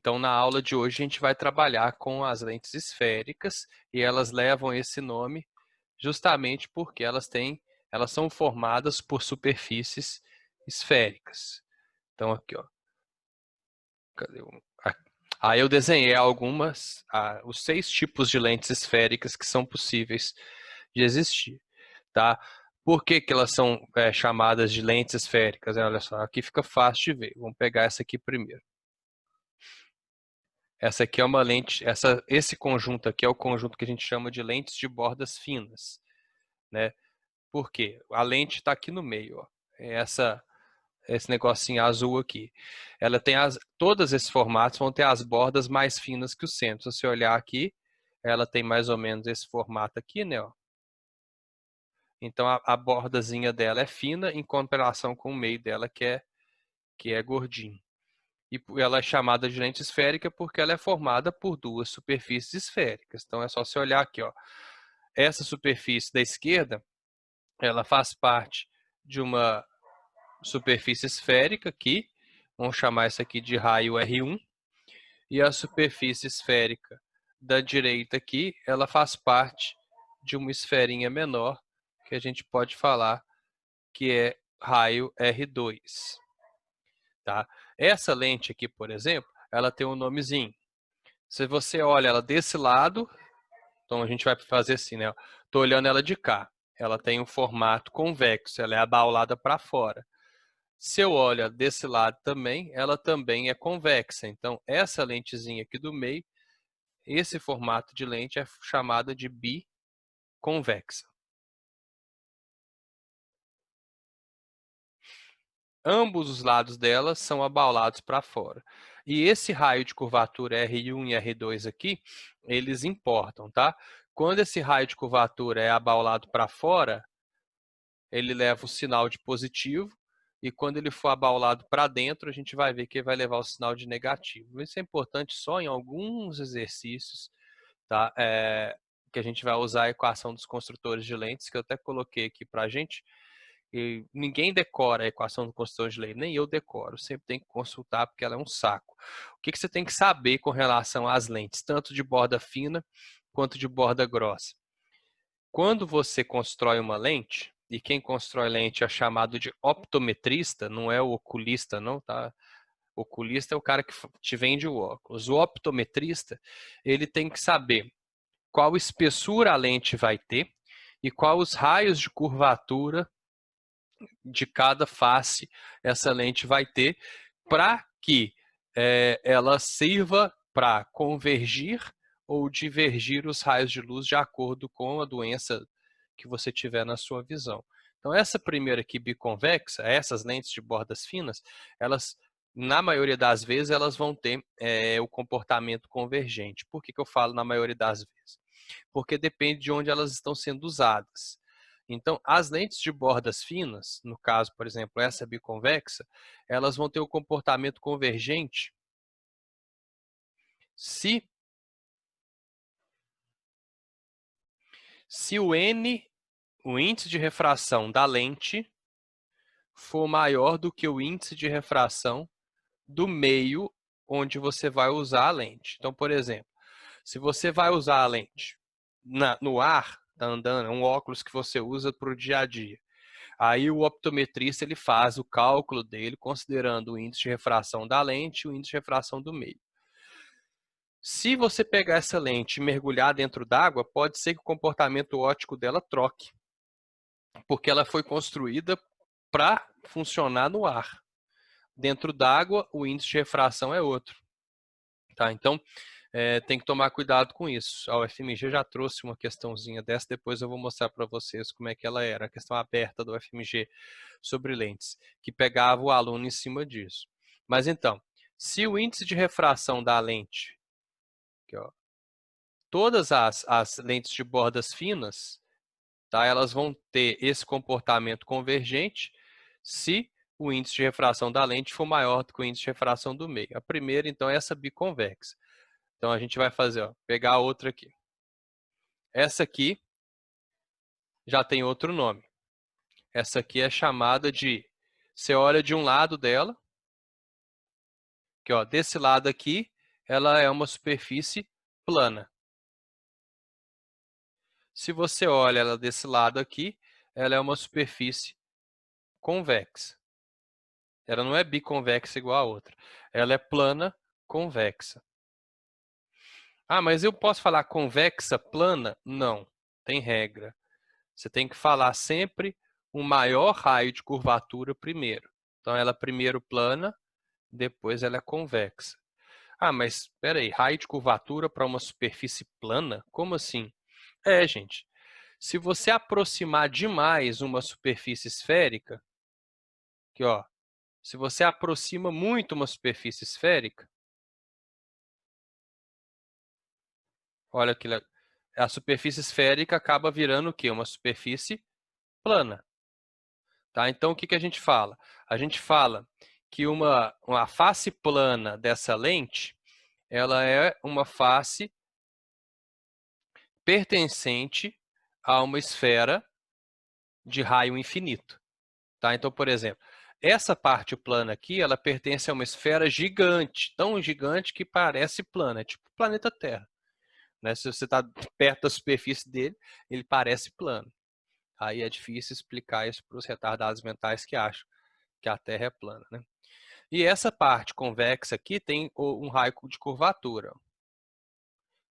Então, na aula de hoje, a gente vai trabalhar com as lentes esféricas e elas levam esse nome justamente porque elas são formadas por superfícies esféricas. Então, aqui, ó. Cadê um? Aí eu desenhei os 6 tipos de lentes esféricas que são possíveis de existir, tá? Por que que elas são chamadas de lentes esféricas? Olha só, aqui fica fácil de ver. Vamos pegar essa aqui primeiro. Essa aqui é uma lente, esse conjunto aqui é o conjunto que a gente chama de lentes de bordas finas, né? Por quê? A lente está aqui no meio, ó. Esse negocinho azul aqui. Ela tem todos esses formatos vão ter as bordas mais finas que o centro. Se você olhar aqui, ela tem mais ou menos esse formato aqui, né? Ó. Então a bordazinha dela é fina em comparação com o meio dela que é gordinho. E ela é chamada de lente esférica porque ela é formada por 2 superfícies esféricas. Então é só você olhar aqui, ó. Essa superfície da esquerda, ela faz parte de uma superfície esférica aqui, vamos chamar isso aqui de raio R1, e a superfície esférica da direita aqui, ela faz parte de uma esferinha menor, que a gente pode falar que é raio R2. Tá? Essa lente aqui, por exemplo, ela tem um nomezinho. Se você olha ela desse lado, então a gente vai fazer assim, né? Estou olhando ela de cá. Ela tem um formato convexo, ela é abaulada para fora. Se eu olho desse lado também, ela também é convexa. Então, essa lentezinha aqui do meio, esse formato de lente é chamada de biconvexa. Ambos os lados dela são abaulados para fora. E esse raio de curvatura R1 e R2 aqui, eles importam, tá? Quando esse raio de curvatura é abaulado para fora, ele leva o sinal de positivo, e quando ele for abaulado para dentro, a gente vai ver que ele vai levar o sinal de negativo. Isso é importante só em alguns exercícios, tá? Que a gente vai usar a equação dos construtores de lentes, que eu até coloquei aqui para a gente. E ninguém decora a equação do construtor de lente, nem eu decoro, sempre tem que consultar porque ela é um saco. O que você tem que saber com relação às lentes, tanto de borda fina quanto de borda grossa? Quando você constrói uma lente, e quem constrói lente é chamado de optometrista, não é o oculista não, tá? O oculista é o cara que te vende o óculos. O optometrista, ele tem que saber qual espessura a lente vai ter e quais os raios de curvatura de cada face essa lente vai ter para que ela sirva para convergir ou divergir os raios de luz de acordo com a doença que você tiver na sua visão. Então, essa primeira aqui, biconvexa, essas lentes de bordas finas, elas, na maioria das vezes, elas vão ter o comportamento convergente. Por que eu falo na maioria das vezes? Porque depende de onde elas estão sendo usadas. Então, as lentes de bordas finas, no caso, por exemplo, essa biconvexa, elas vão ter o comportamento convergente se o N, o índice de refração da lente, for maior do que o índice de refração do meio onde você vai usar a lente. Então, por exemplo, se você vai usar a lente no ar, tá andando, é um óculos que você usa para o dia a dia. Aí o optometrista ele faz o cálculo dele considerando o índice de refração da lente e o índice de refração do meio. Se você pegar essa lente e mergulhar dentro d'água, pode ser que o comportamento óptico dela troque, porque ela foi construída para funcionar no ar. Dentro d'água, o índice de refração é outro. Tá? Então, tem que tomar cuidado com isso. A UFMG já trouxe uma questãozinha dessa, depois eu vou mostrar para vocês como é que ela era, a questão aberta do UFMG sobre lentes, que pegava o aluno em cima disso. Mas então, se o índice de refração da lente, aqui, ó, todas as lentes de bordas finas, tá, elas vão ter esse comportamento convergente se o índice de refração da lente for maior do que o índice de refração do meio. A primeira, então, é essa biconvexa. Então, a gente vai fazer, ó, pegar a outra aqui. Essa aqui já tem outro nome. Essa aqui é chamada de... Você olha de um lado dela, que ó, desse lado aqui ela é uma superfície plana. Se você olha ela desse lado aqui, ela é uma superfície convexa. Ela não é biconvexa igual a outra. Ela é plana convexa. Ah, mas eu posso falar convexa plana? Não, tem regra. Você tem que falar sempre o maior raio de curvatura primeiro. Então, ela primeiro plana, depois ela é convexa. Ah, mas espera aí, raio de curvatura para uma superfície plana? Como assim? Gente, se você aproximar demais uma superfície esférica, aqui ó, se você aproxima muito uma superfície esférica, olha que a superfície esférica acaba virando o quê? Uma superfície plana. Tá? Então, o que a gente fala? A gente fala que uma face plana dessa lente, ela é uma face pertencente a uma esfera de raio infinito. Tá? Então, por exemplo, essa parte plana aqui, ela pertence a uma esfera gigante, tão gigante que parece plana, é tipo o planeta Terra. Né? Se você está perto da superfície dele, ele parece plano. Aí é difícil explicar isso para os retardados mentais que acham que a Terra é plana. Né? E essa parte convexa aqui tem um raio de curvatura.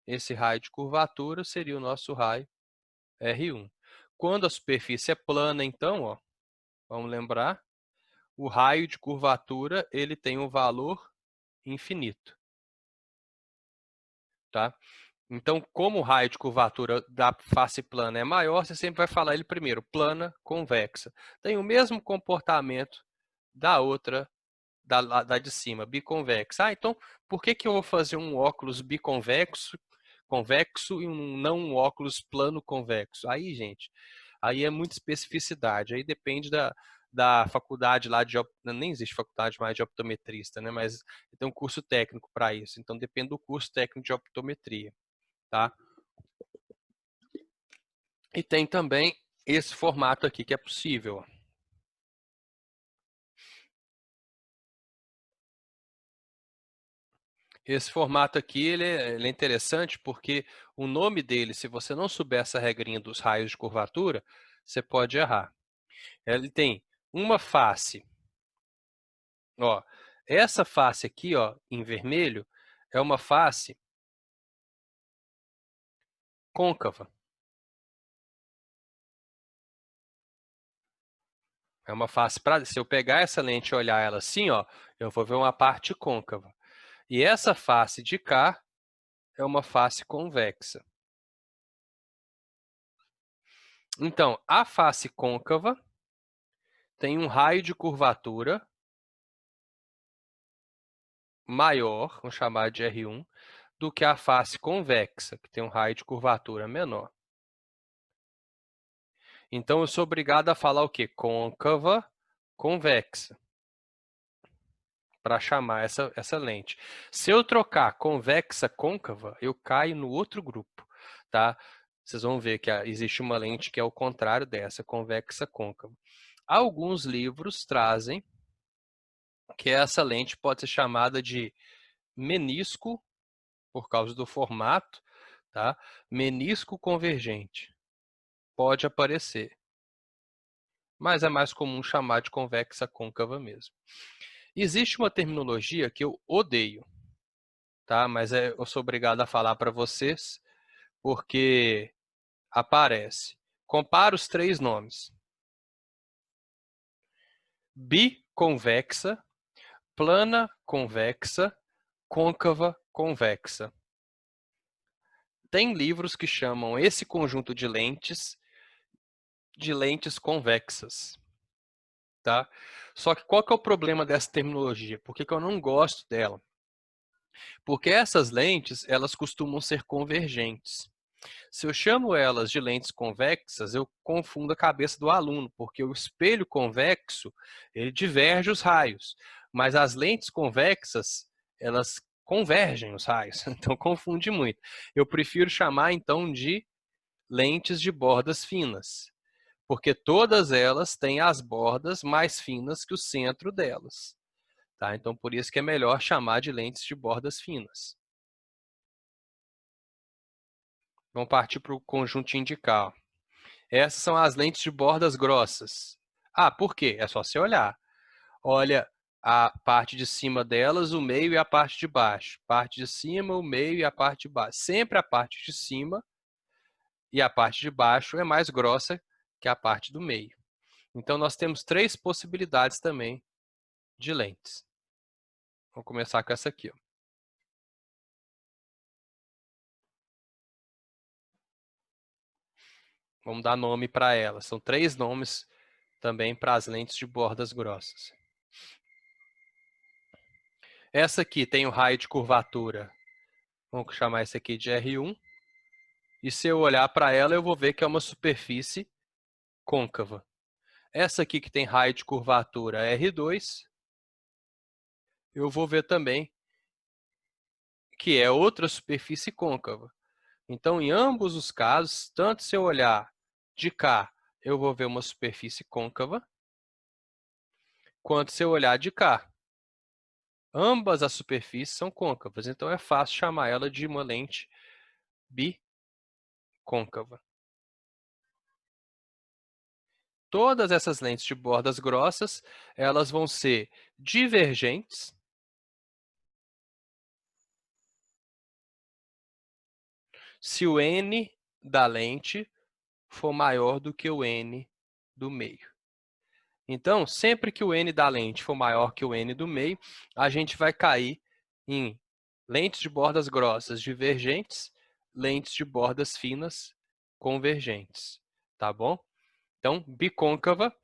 Esse raio de curvatura seria o nosso raio R1. Quando a superfície é plana, então, ó, vamos lembrar, o raio de curvatura ele tem um valor infinito. Tá? Então, como o raio de curvatura da face plana é maior, você sempre vai falar ele primeiro, plana, convexa. Tem o mesmo comportamento da outra, da de cima, biconvexa. Ah, então, por que eu vou fazer um óculos biconvexo convexo e não um óculos plano convexo? Aí, gente, aí é muita especificidade. Aí depende da faculdade lá de... Nem existe faculdade mais de optometrista, né? Mas tem um curso técnico para isso. Então, depende do curso técnico de optometria. Tá? E tem também esse formato aqui que é possível. Esse formato aqui ele é interessante porque o nome dele, se você não souber essa regrinha dos raios de curvatura, você pode errar. Ele tem uma face. Ó, essa face aqui, ó, em vermelho, é uma face côncava. É uma face para... Se eu pegar essa lente e olhar ela assim, ó, eu vou ver uma parte côncava. E essa face de cá é uma face convexa. Então, a face côncava tem um raio de curvatura maior, vamos chamar de R1, do que a face convexa, que tem um raio de curvatura menor. Então, eu sou obrigado a falar o quê? Côncava, convexa, para chamar essa lente. Se eu trocar convexa, côncava, eu caio no outro grupo, tá? Vocês vão ver que existe uma lente que é o contrário dessa, convexa, côncava. Alguns livros trazem que essa lente pode ser chamada de menisco, por causa do formato, tá? Menisco convergente. Pode aparecer, mas é mais comum chamar de convexa côncava mesmo. Existe uma terminologia que eu odeio, tá? Mas eu sou obrigado a falar para vocês, porque aparece. Compara os três nomes. Biconvexa, plana convexa, côncava convexa. Tem livros que chamam esse conjunto de lentes convexas. Tá? Só que qual que é o problema dessa terminologia? Por que eu não gosto dela? Porque essas lentes, elas costumam ser convergentes. Se eu chamo elas de lentes convexas, eu confundo a cabeça do aluno, porque o espelho convexo, ele diverge os raios, mas as lentes convexas, elas convergem os raios, então confunde muito. Eu prefiro chamar, então, de lentes de bordas finas, porque todas elas têm as bordas mais finas que o centro delas. Tá? Então, por isso que é melhor chamar de lentes de bordas finas. Vamos partir para o conjuntinho de cá. Ó. Essas são as lentes de bordas grossas. Ah, por quê? É só você olhar. Olha a parte de cima delas, o meio e a parte de baixo. Parte de cima, o meio e a parte de baixo. Sempre a parte de cima e a parte de baixo é mais grossa que a parte do meio. Então, nós temos 3 possibilidades também de lentes. Vamos começar com essa aqui. Ó. Vamos dar nome para elas. São 3 nomes também para as lentes de bordas grossas. Essa aqui tem o raio de curvatura. Vamos chamar esse aqui de R1. E se eu olhar para ela, eu vou ver que é uma superfície côncava. Essa aqui que tem raio de curvatura R2, eu vou ver também que é outra superfície côncava. Então, em ambos os casos, tanto se eu olhar de cá, eu vou ver uma superfície côncava, quanto se eu olhar de cá. Ambas as superfícies são côncavas, então é fácil chamar ela de uma lente bicôncava. Todas essas lentes de bordas grossas, elas vão ser divergentes se o n da lente for maior do que o n do meio. Então, sempre que o n da lente for maior que o n do meio, a gente vai cair em lentes de bordas grossas divergentes, lentes de bordas finas convergentes, tá bom? Então, bicôncava.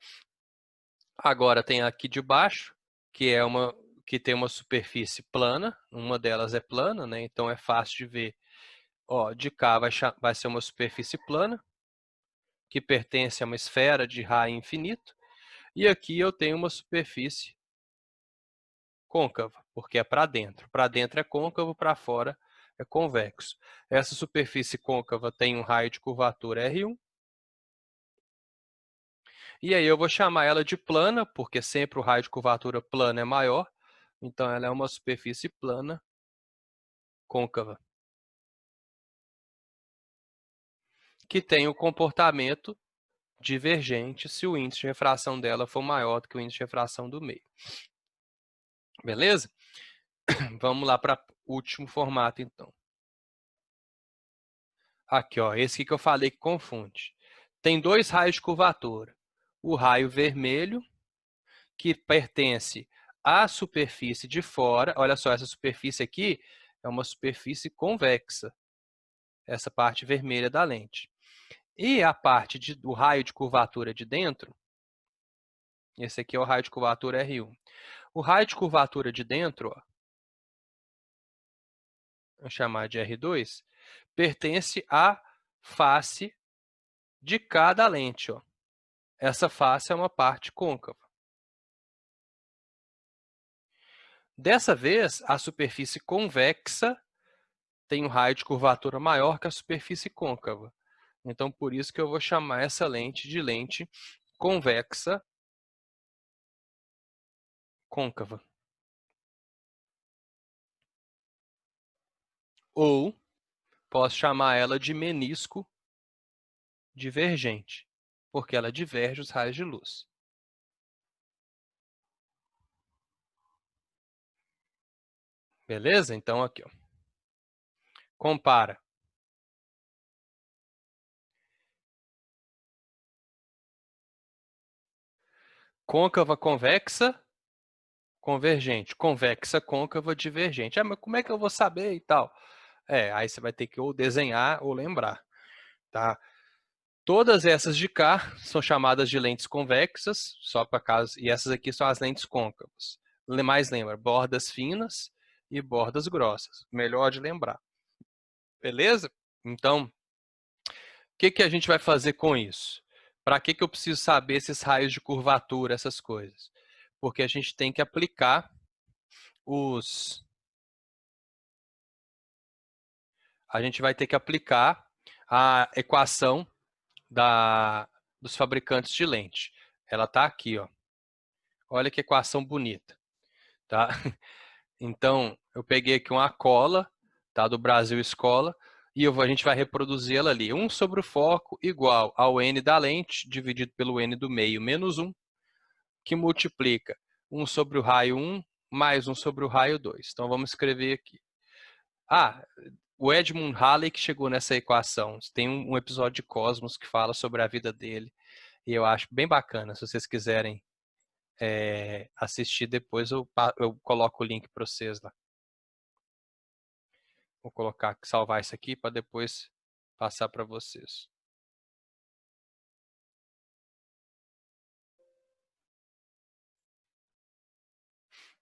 Agora tem aqui de baixo, que tem uma superfície plana, uma delas é plana, né? Então é fácil de ver. Ó, de cá vai ser uma superfície plana, que pertence a uma esfera de raio infinito, e aqui eu tenho uma superfície côncava, porque é para dentro. Para dentro é côncavo, para fora é convexo. Essa superfície côncava tem um raio de curvatura R1, e aí eu vou chamar ela de plana, porque sempre o raio de curvatura plana é maior, então ela é uma superfície plana côncava, que tem o comportamento divergente se o índice de refração dela for maior do que o índice de refração do meio. Beleza? Vamos lá para o último formato, então. Aqui, ó, esse aqui que eu falei que confunde. Tem 2 raios de curvatura. O raio vermelho, que pertence à superfície de fora. Olha só, essa superfície aqui é uma superfície convexa. Essa parte vermelha da lente. E a parte do raio de curvatura de dentro, esse aqui é o raio de curvatura R1. O raio de curvatura de dentro, ó, vou chamar de R2, pertence à face de cada lente. Ó. Essa face é uma parte côncava. Dessa vez, a superfície convexa tem um raio de curvatura maior que a superfície côncava. Então, por isso que eu vou chamar essa lente de lente convexa côncava. Ou posso chamar ela de menisco divergente, porque ela diverge os raios de luz. Beleza? Então, aqui, ó. Compara. Côncava, convexa, convergente. Convexa, côncava, divergente. Ah, mas como é que eu vou saber e tal? Aí você vai ter que ou desenhar ou lembrar, tá? Todas essas de cá são chamadas de lentes convexas, só para caso, e essas aqui são as lentes côncavas. Mais lembra, bordas finas e bordas grossas. Melhor de lembrar. Beleza? Então, o que a gente vai fazer com isso? Para que eu preciso saber esses raios de curvatura, essas coisas? Porque a gente tem que aplicar os... A gente vai ter que aplicar a equação dos fabricantes de lente. Ela está aqui, ó. Olha que equação bonita, tá? Então, eu peguei aqui uma cola, tá? Do Brasil Escola, e a gente vai reproduzir ela ali. 1 sobre o foco igual ao n da lente, dividido pelo n do meio, menos 1, que multiplica 1 sobre o raio 1, mais 1 sobre o raio 2. Então, vamos escrever aqui. O Edmund Halley que chegou nessa equação. Tem um episódio de Cosmos que fala sobre a vida dele. E eu acho bem bacana. Se vocês quiserem assistir depois, eu coloco o link para vocês lá. Vou salvar isso aqui para depois passar para vocês.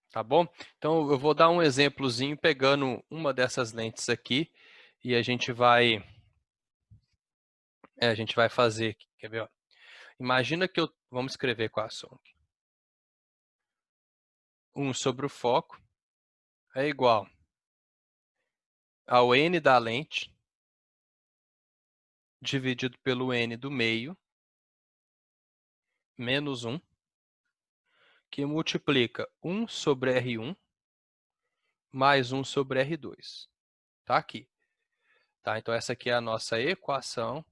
Tá bom? Então, eu vou dar um exemplozinho pegando uma dessas lentes aqui e a gente vai fazer aqui. Quer ver? Ó? Imagina que vamos escrever a equação aqui. 1 sobre o foco é igual ao n da lente dividido pelo n do meio, menos 1, que multiplica 1 sobre R1 mais 1 sobre R2. Tá aqui. Tá? Então, essa aqui é a nossa equação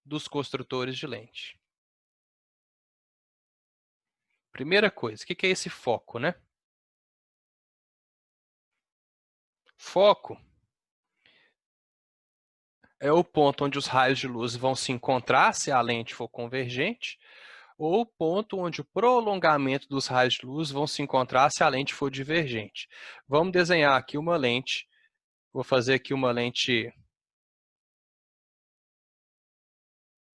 dos construtores de lente. Primeira coisa, o que é esse foco, né? Foco é o ponto onde os raios de luz vão se encontrar, se a lente for convergente, ou o ponto onde o prolongamento dos raios de luz vão se encontrar se a lente for divergente. Vamos desenhar aqui uma lente. Vou fazer aqui uma lente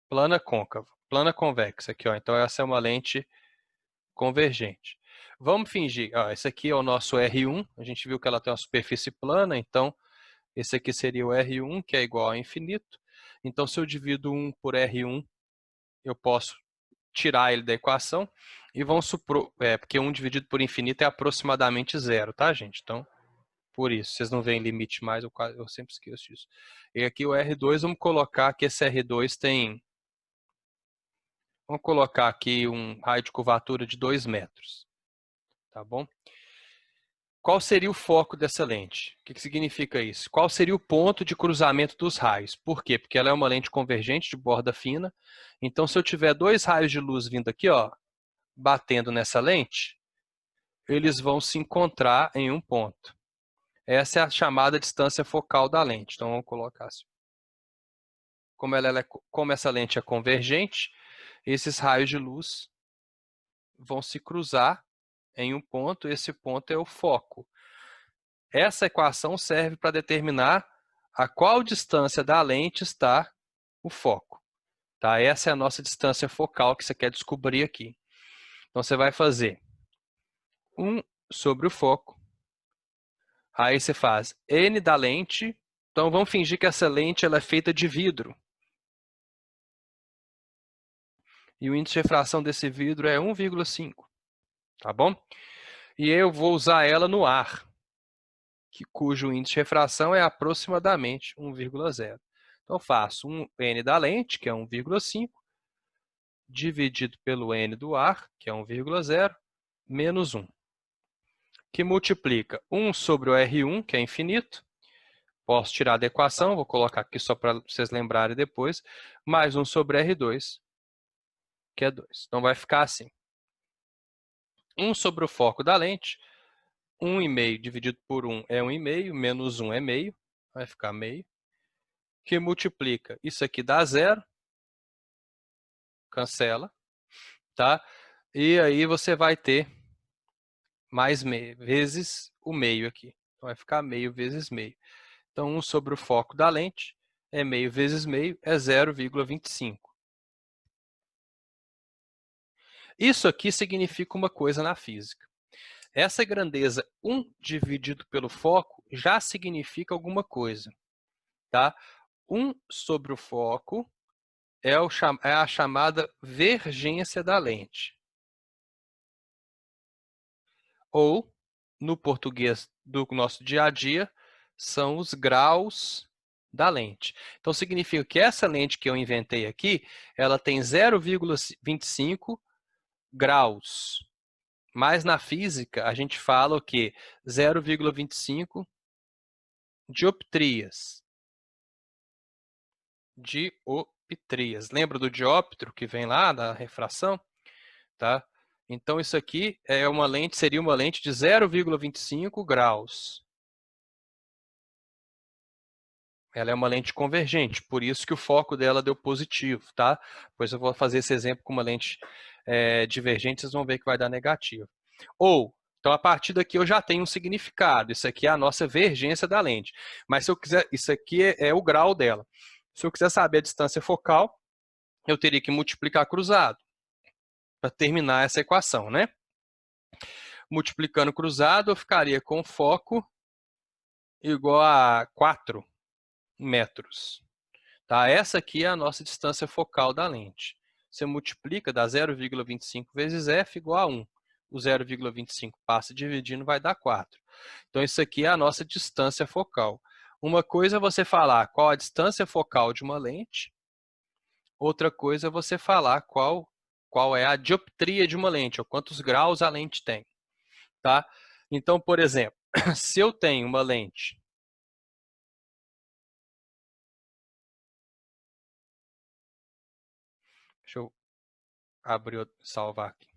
plana côncava, plana convexa aqui, ó. Então essa é uma lente convergente. Vamos fingir, ó, esse aqui é o nosso R1, a gente viu que ela tem uma superfície plana, então esse aqui seria o R1, que é igual a infinito. Então, se eu divido 1 por R1, eu posso tirar ele da equação. E vamos supor, porque 1 dividido por infinito é aproximadamente zero, tá, gente? Então, por isso, vocês não veem limite mais, eu sempre esqueço disso. E aqui o R2, vamos colocar que esse R2 tem... Vamos colocar aqui um raio de curvatura de 2 metros, tá bom? Qual seria o foco dessa lente? O que significa isso? Qual seria o ponto de cruzamento dos raios? Por quê? Porque ela é uma lente convergente de borda fina. Então, se eu tiver 2 raios de luz vindo aqui, ó, batendo nessa lente, eles vão se encontrar em um ponto. Essa é a chamada distância focal da lente. Então, vamos colocar assim. Como essa lente é convergente, esses raios de luz vão se cruzar em um ponto. Esse ponto é o foco. Essa equação serve para determinar a qual distância da lente está o foco. Tá? Essa é a nossa distância focal que você quer descobrir aqui. Então, você vai fazer 1 sobre o foco. Aí você faz n da lente. Então, vamos fingir que essa lente ela é feita de vidro. E o índice de refração desse vidro é 1,5. Tá bom? E eu vou usar ela no ar, cujo índice de refração é aproximadamente 1,0. Então, eu faço n da lente, que é 1,5, dividido pelo n do ar, que é 1,0, menos 1, que multiplica 1 sobre o R1, que é infinito. Posso tirar da equação, vou colocar aqui só para vocês lembrarem depois, mais 1 sobre R2, que é 2. Então, vai ficar assim. 1 sobre o foco da lente, 1,5 dividido por 1 é 1,5, menos 1 é meio, vai ficar meio, que multiplica, isso aqui dá 0, cancela, tá? E aí você vai ter mais meio, vezes o meio aqui. Então, vai ficar meio vezes meio. Então, 1 sobre o foco da lente é meio vezes meio, é 0,25. Isso aqui significa uma coisa na física. Essa grandeza 1 dividido pelo foco já significa alguma coisa. Tá? 1 sobre o foco é a chamada vergência da lente. Ou, no português do nosso dia a dia, são os graus da lente. Então, significa que essa lente que eu inventei aqui, ela tem 0,25 graus. Mas na física, a gente fala o quê? 0,25 dioptrias. Dioptrias. Lembra do dióptro que vem lá da refração? Tá? Então, isso aqui é uma lente, seria uma lente de 0,25 graus. Ela é uma lente convergente, por isso que o foco dela deu positivo, tá? Depois eu vou fazer esse exemplo com uma lente divergente, vocês vão ver que vai dar negativo. Ou, então a partir daqui eu já tenho um significado, isso aqui é a nossa vergência da lente. Mas se eu quiser, isso aqui é o grau dela. Se eu quiser saber a distância focal, eu teria que multiplicar cruzado para terminar essa equação, né? Multiplicando cruzado, eu ficaria com foco igual a 4 metros. Tá? Essa aqui é a nossa distância focal da lente. Você multiplica, dá 0,25 vezes f igual a 1. O 0,25 passa dividindo, vai dar 4. Então, isso aqui é a nossa distância focal. Uma coisa é você falar qual a distância focal de uma lente, outra coisa é você falar qual é a dioptria de uma lente, ou quantos graus a lente tem. Tá? Então, por exemplo, se eu tenho uma lente deixa eu abrir, salvar aqui.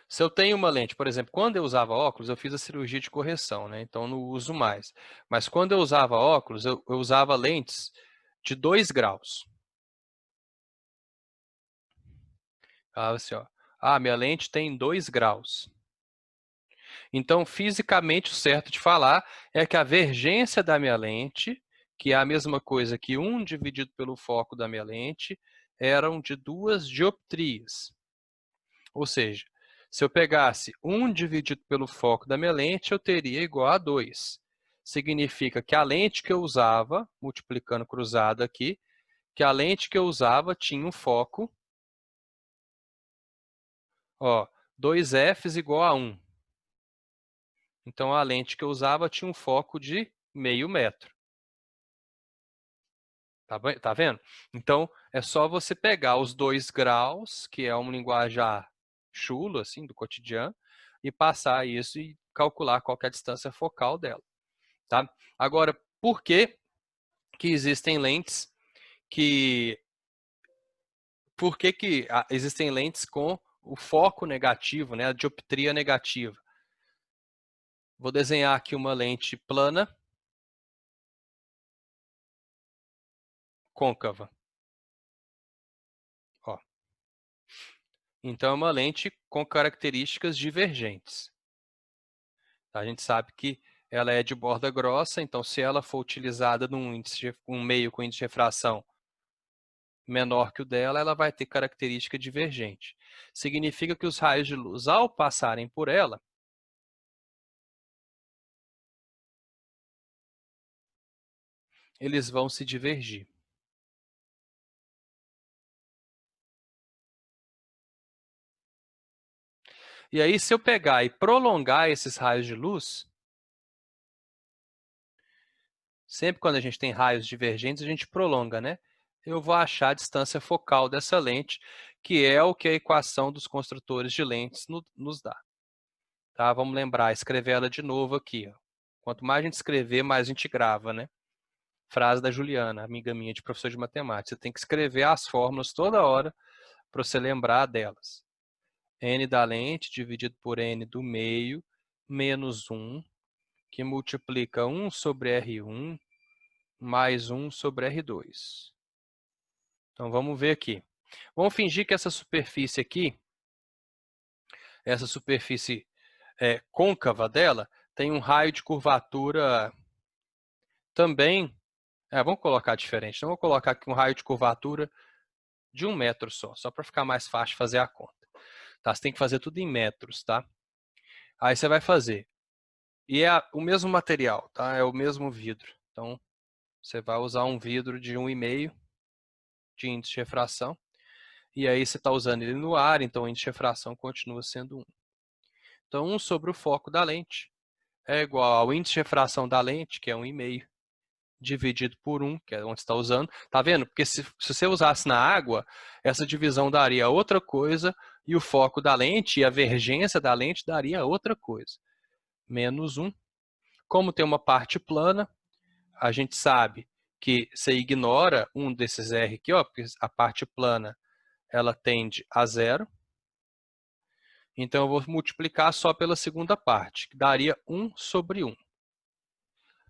Se eu tenho uma lente, por exemplo, quando eu usava óculos, eu fiz a cirurgia de correção, né? Então não uso mais. Mas quando eu usava óculos, eu usava lentes de 2 graus. Falava assim, ó, minha lente tem 2 graus. Então, fisicamente, o certo de falar é que a vergência da minha lente, que é a mesma coisa que 1 dividido pelo foco da minha lente, eram de 2 dioptrias. Ou seja, se eu pegasse 1 dividido pelo foco da minha lente, eu teria igual a 2. Significa que a lente que eu usava, multiplicando cruzado aqui, que a lente que eu usava tinha um foco, ó, 2Fs igual a 1. Então, a lente que eu usava tinha um foco de meio metro. Tá vendo? Então, é só você pegar os 2 graus, que é um linguajar chulo, assim, do cotidiano, e passar isso e calcular qual que é a distância focal dela. Tá? Agora, por que existem lentes que... Por que existem lentes com o foco negativo, né? A dioptria negativa? Vou desenhar aqui uma lente plana, côncava. Ó. Então, é uma lente com características divergentes. A gente sabe que ela é de borda grossa, então se ela for utilizada num meio com índice de refração menor que o dela, ela vai ter característica divergente. Significa que os raios de luz, ao passarem por ela, eles vão se divergir. E aí, se eu pegar e prolongar esses raios de luz, sempre quando a gente tem raios divergentes, a gente prolonga, né? Eu vou achar a distância focal dessa lente, que é o que a equação dos construtores de lentes nos dá. Tá? Vamos lembrar, escrever ela de novo aqui. Ó. Quanto mais a gente escrever, mais a gente grava, né? Frase da Juliana, amiga minha de professor de matemática. Você tem que escrever as fórmulas toda hora para você lembrar delas. N da lente dividido por N do meio, menos 1, que multiplica 1 sobre R1 mais 1 sobre R2. Então, vamos ver aqui. Vamos fingir que essa superfície aqui, essa superfície côncava dela, tem um raio de curvatura também. Vamos colocar diferente. Então, vou colocar aqui um raio de curvatura de 1 metro só para ficar mais fácil fazer a conta. Tá? Você tem que fazer tudo em metros, tá? Aí você vai fazer. E é o mesmo material, tá? É o mesmo vidro. Então, você vai usar um vidro de 1,5 de índice de refração. E aí você está usando ele no ar, então o índice de refração continua sendo 1. Então, 1 sobre o foco da lente é igual ao índice de refração da lente, que é 1,5, dividido por 1, que é onde você está usando. Tá vendo? Porque se você usasse na água, essa divisão daria outra coisa, e o foco da lente e a vergência da lente daria outra coisa. menos 1. Como tem uma parte plana, a gente sabe que você ignora um desses R aqui, ó, porque a parte plana ela tende a 0. Então, eu vou multiplicar só pela segunda parte, que daria 1 sobre 1.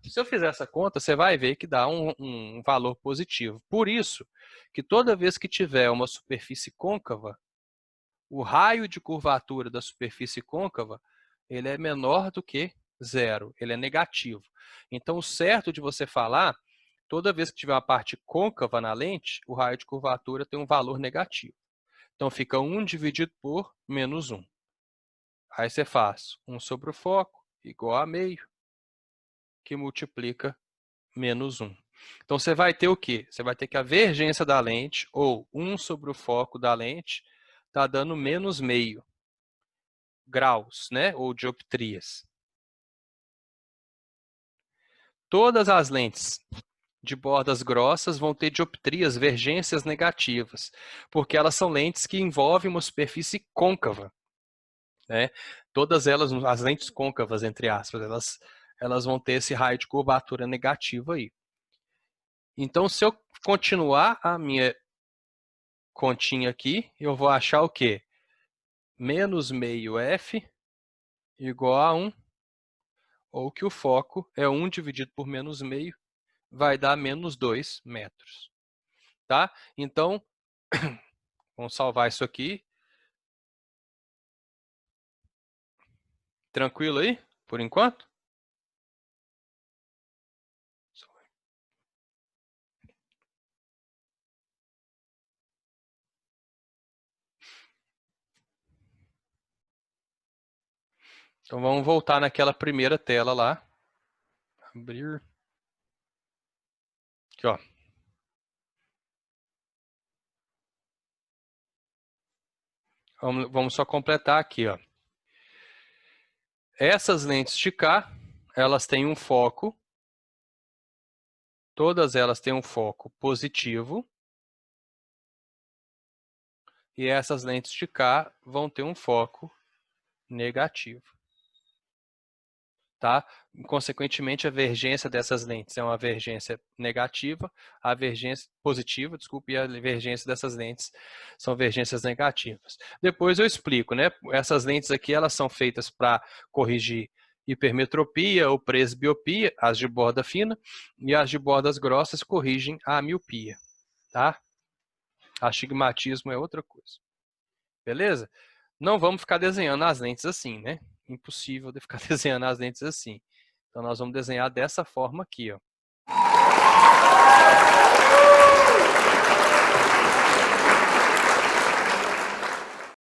Se eu fizer essa conta, você vai ver que dá um valor positivo. Por isso, que toda vez que tiver uma superfície côncava, o raio de curvatura da superfície côncava ele é menor do que 0, ele é negativo. Então, o certo de você falar, toda vez que tiver uma parte côncava na lente, o raio de curvatura tem um valor negativo. Então, fica 1 dividido por menos 1. Aí você faz 1 sobre o foco igual a meio, que multiplica menos 1. Então, você vai ter o quê? Você vai ter que a vergência da lente, ou 1 sobre o foco da lente, está dando menos meio graus, né? Ou dioptrias. Todas as lentes de bordas grossas vão ter dioptrias, vergências negativas, porque elas são lentes que envolvem uma superfície côncava. Né? Todas elas, as lentes côncavas, entre aspas, elas vão ter esse raio de curvatura negativo aí. Então, se eu continuar a minha continha aqui, eu vou achar o quê? Menos meio F igual a 1, ou que o foco é 1 dividido por menos meio, vai dar menos 2 metros. Tá? Então, vamos salvar isso aqui. Tranquilo aí, por enquanto? Então, vamos voltar naquela primeira tela lá. Abrir. Aqui, ó. Vamos só completar aqui, ó. Essas lentes de cá, elas têm um foco. Todas elas têm um foco positivo. E essas lentes de cá vão ter um foco negativo. Tá? Consequentemente, a vergência dessas lentes é uma vergência negativa, a vergência positiva, desculpe, e a vergência dessas lentes são vergências negativas. Depois eu explico, né? Essas lentes aqui, elas são feitas para corrigir hipermetropia ou presbiopia, as de borda fina, e as de bordas grossas corrigem a miopia, tá? Astigmatismo é outra coisa. Beleza? Não vamos ficar desenhando as lentes assim, né? Impossível de ficar desenhando as lentes assim. Então, nós vamos desenhar dessa forma aqui, ó.